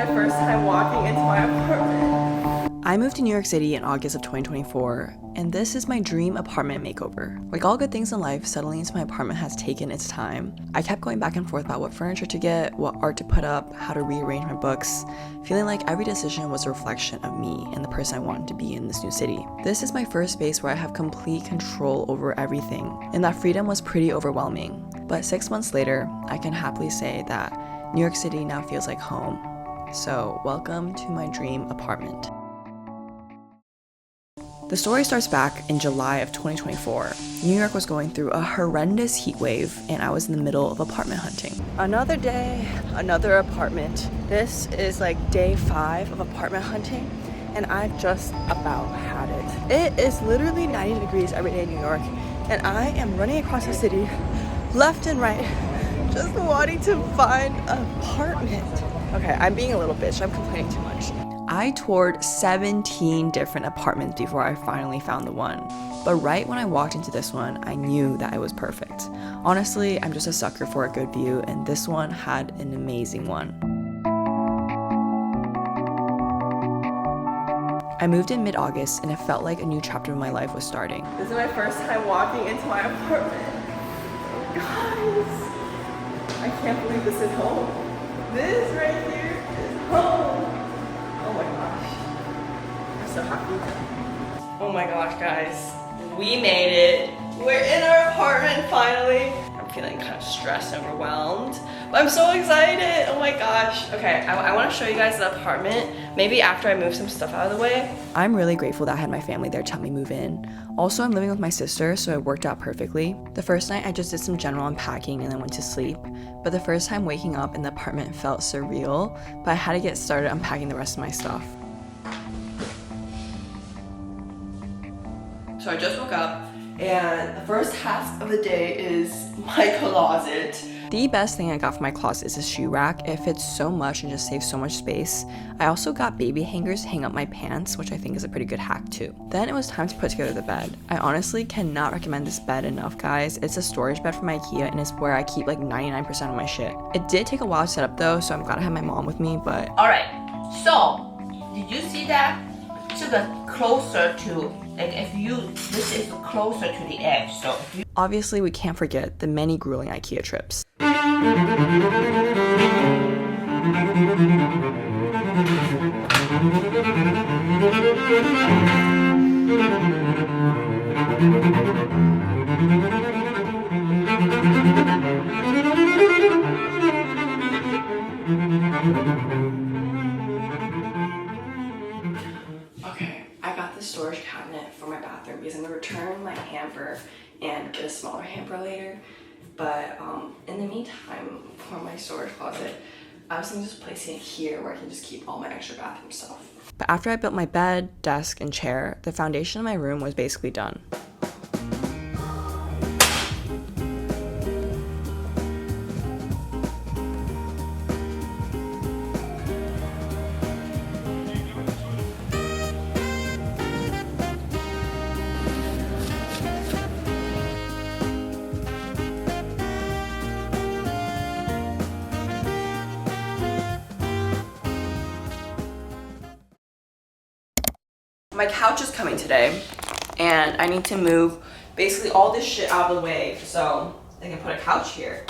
my first time walking into my apartment. I moved to New York City in August of 2024, and this is my dream apartment makeover. Like all good things in life, settling into my apartment has taken its time. I kept going back and forth about what furniture to get, what art to put up, how to rearrange my books, feeling like every decision was a reflection of me and the person I wanted to be in this new city. This is my first space where I have complete control over everything, and that freedom was pretty overwhelming. But 6 months later, I can happily say that New York City now feels like home. So welcome to my dream apartment. The story starts back in July of 2024. New York was going through a horrendous heat wave, and I was in the middle of apartment hunting. Another day, another apartment. This is like day 5 of apartment hunting, and I've just about had it. It is literally 90 degrees every day in New York, and I am running across the city, left and right, just wanting to find an apartment. Okay, I'm being a little bitch. I'm complaining too much. I toured 17 different apartments before I finally found the one. But right when I walked into this one, I knew that it was perfect. Honestly, I'm just a sucker for a good view, and this one had an amazing one. I moved in mid-August, and it felt like a new chapter of my life was starting. This is my first time walking into my apartment. Guys, I can't believe this is home. This right here is home. Oh my gosh, I'm so happy. Oh my gosh, guys, we made it. We're in our apartment finally. I'm feeling kind of stressed and overwhelmed, but I'm so excited. Oh my gosh. Okay, I want to show you guys the apartment, maybe after I move some stuff out of the way. I'm really grateful that I had my family there to help me move in. Also, I'm living with my sister, so it worked out perfectly. The first night I just did some general unpacking and then went to sleep, but the first time waking up in the apartment felt surreal, but I had to get started unpacking the rest of my stuff. So I just woke up, and the first half of the day is my closet. The best thing I got for my closet is a shoe rack. It fits so much and just saves so much space. I also got baby hangers to hang up my pants, which I think is a pretty good hack too. Then it was time to put together the bed. I honestly cannot recommend this bed enough, guys. It's a storage bed from IKEA, and it's where I keep like 99% of my shit. It did take a while to set up though, so I'm glad I had my mom with me, but... Alright, so, did you see that? 这个 closer to, like if you, this is closer to the edge, so if you... Obviously, we can't forget the many grueling IKEA trips. Okay, I got this storage cabinet for my bathroom because I'm gonna return my hamper and get a smaller hamper later. But in the meantime, for my storage closet, I was thinking just placing it here where I can just keep all my extra bathroom stuff. But after I built my bed, desk, and chair, the foundation of my room was basically done. My couch is coming today, and I need to move basically all this shit out of the way so I can put a couch here.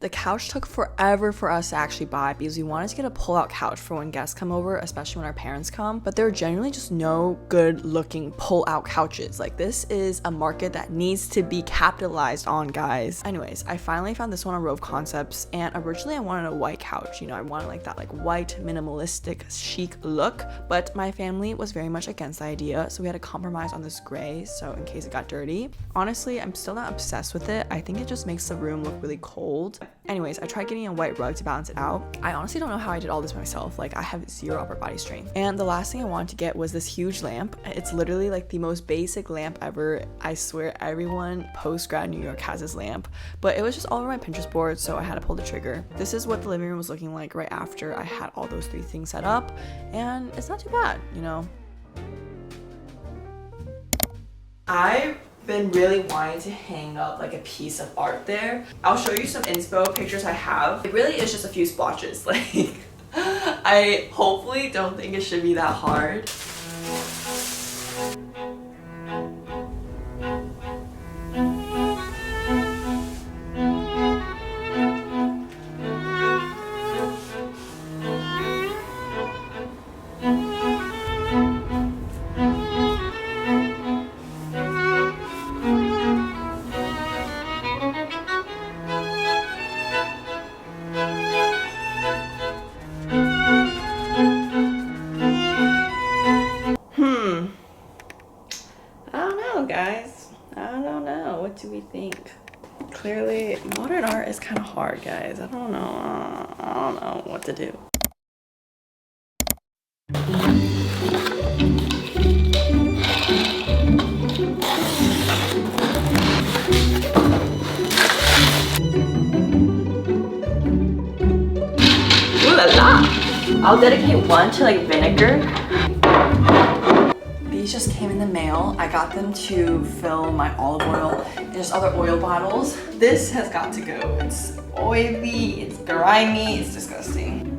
The couch took forever for us to actually buy because we wanted to get a pull-out couch for when guests come over, especially when our parents come, but there are generally just no good looking pull-out couches. Like, this is a market that needs to be capitalized on, guys. Anyways, I finally found this one on Rove Concepts, and originally I wanted a white couch. You know, I wanted like that like white minimalistic chic look, but my family was very much against the idea, so we had to compromise on this gray, so in case it got dirty. Honestly, I'm still not obsessed with it. I think it just makes the room look really cold. Anyways, I tried getting a white rug to balance it out. I honestly don't know how I did all this myself. Like, I have zero upper body strength. And the last thing I wanted to get was this huge lamp. It's literally like the most basic lamp ever. I swear everyone post-grad New York has this lamp, but it was just all over my Pinterest board, so I had to pull the trigger. This is what the living room was looking like right after I had all those 3 things set up, and it's not too bad, you know? I've been really wanting to hang up like a piece of art there. I'll show you some inspo pictures I have. It really is just a few splotches. Like, I hopefully don't think it should be that hard. Guys, I don't know. What do we think? Clearly, modern art is kind of hard, guys. I don't know what to do. Ooh la la! I'll dedicate one to like vinegar. These just came in the mail. I got them to fill my olive oil and just other oil bottles. This has got to go. It's oily, it's grimy, it's disgusting.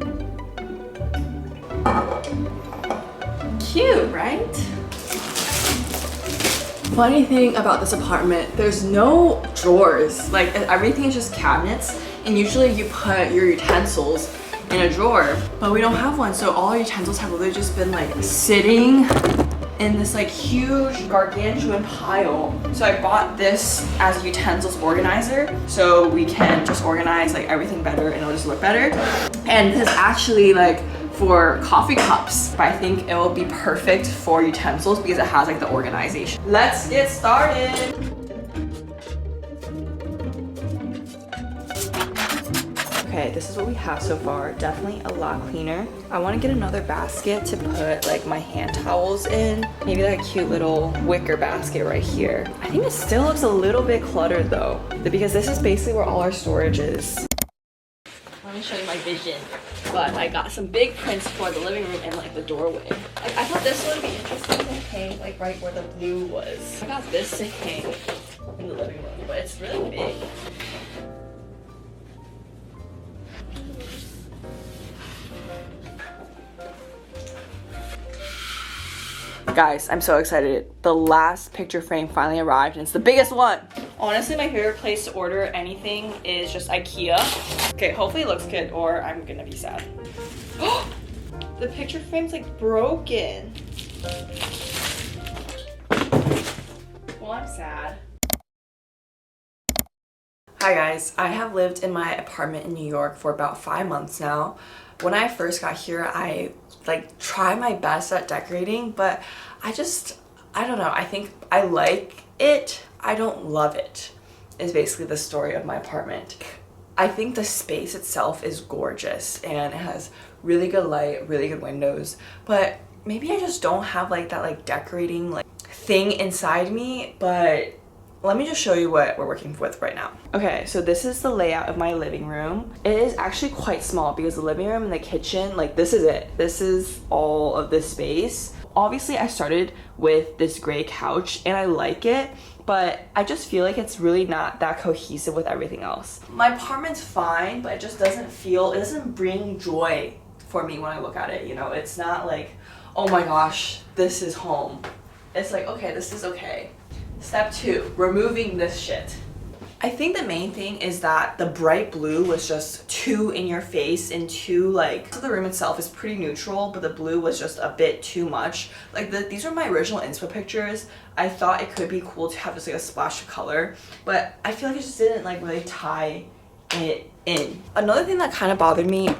Cute, right? Funny thing about this apartment, there's no drawers. Like, everything is just cabinets, and usually you put your utensils in a drawer, but we don't have one, so all our utensils have literally just been like sitting in this like huge gargantuan pile. So I bought this as a utensils organizer so we can just organize like everything better and it'll just look better. And this is actually like for coffee cups, but I think it will be perfect for utensils because it has like the organization. Let's get started. Okay, this is what we have so far. Definitely a lot cleaner. I want to get another basket to put like my hand towels in. Maybe that cute little wicker basket right here. I think it still looks a little bit cluttered though, because this is basically where all our storage is. Let me show you my vision. But I got some big prints for the living room and like the doorway. Like, I thought this would be interesting to hang like right where the blue was. I got this to hang in the living room, but it's really big. Guys, I'm so excited. The last picture frame finally arrived and it's the biggest one. Honestly, my favorite place to order anything is just IKEA. Okay, hopefully it looks good or I'm gonna be sad. The picture frame's like broken. Well, I'm sad. Hi guys, I have lived in my apartment in New York for about 5 months now. When I first got here, I like try my best at decorating, but I don't know. I think I like it. I don't love it, is basically the story of my apartment. I think the space itself is gorgeous and it has really good light, really good windows, but maybe I just don't have like that like decorating like thing inside me. But let me just show you what we're working with right now. Okay, so this is the layout of my living room. It is actually quite small because the living room and the kitchen, like this is it. This is all of this space. Obviously, I started with this gray couch and I like it, but I just feel like it's really not that cohesive with everything else. My apartment's fine, but it just doesn't bring joy for me when I look at it, you know? It's not like, oh my gosh, this is home. It's like, okay, this is okay. Step 2, removing this shit. I think the main thing is that the bright blue was just too in your face and too like, so the room itself is pretty neutral, but the blue was just a bit too much. Like these are my original inspo pictures. I thought it could be cool to have just like a splash of color, but I feel like it just didn't like really tie it in. Another thing that kind of bothered me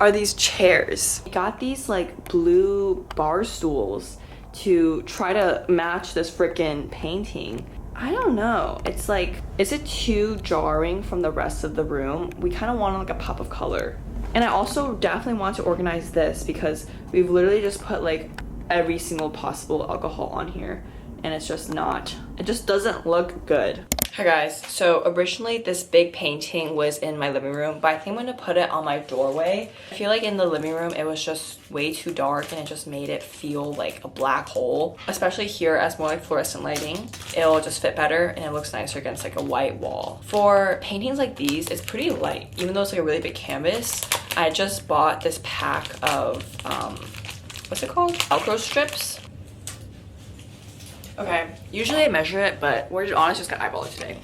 are these chairs. I got these like blue bar stools to try to match this freaking painting. I don't know. It's like, is it too jarring from the rest of the room? We kind of want like a pop of color. And I also definitely want to organize this because we've literally just put like every single possible alcohol on here, and it's just not, it just doesn't look good. Hi guys, so originally this big painting was in my living room, but I think I'm gonna put it on my doorway. I feel like in the living room it was just way too dark and it just made it feel like a black hole. Especially here as more like fluorescent lighting, it'll just fit better and it looks nicer against like a white wall. For paintings like these, it's pretty light. Even though it's like a really big canvas, I just bought this pack of, what's it called? Velcro strips. Okay, usually I measure it, but we're honestly just gonna eyeball it today.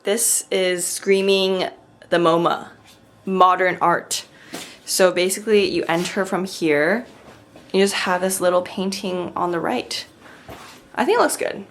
This is screaming the MoMA, modern art. So basically you enter from here, you just have this little painting on the right. I think it looks good.